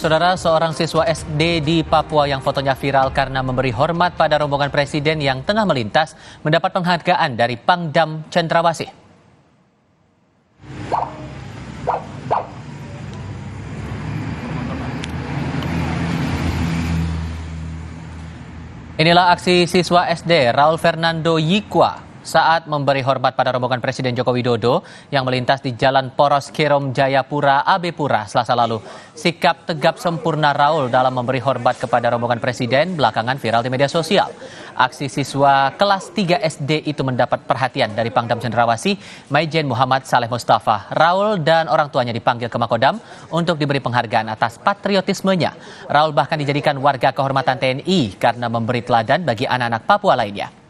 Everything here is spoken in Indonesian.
Saudara, seorang siswa SD di Papua yang fotonya viral karena memberi hormat pada rombongan presiden yang tengah melintas mendapat penghargaan dari Pangdam Cendrawasih. Inilah aksi siswa SD Raul Fernando Yikwa saat memberi hormat pada rombongan Presiden Joko Widodo yang melintas di Jalan Poros Kerom Jayapura, Abepura, Selasa lalu. Sikap tegap sempurna Raul dalam memberi hormat kepada rombongan Presiden belakangan viral di media sosial. Aksi siswa kelas 3 SD itu mendapat perhatian dari Pangdam Cendrawasih, Maijen Muhammad Saleh Mustafa. Raul dan orang tuanya dipanggil ke Makodam untuk diberi penghargaan atas patriotismenya. Raul bahkan dijadikan warga kehormatan TNI karena memberi teladan bagi anak-anak Papua lainnya.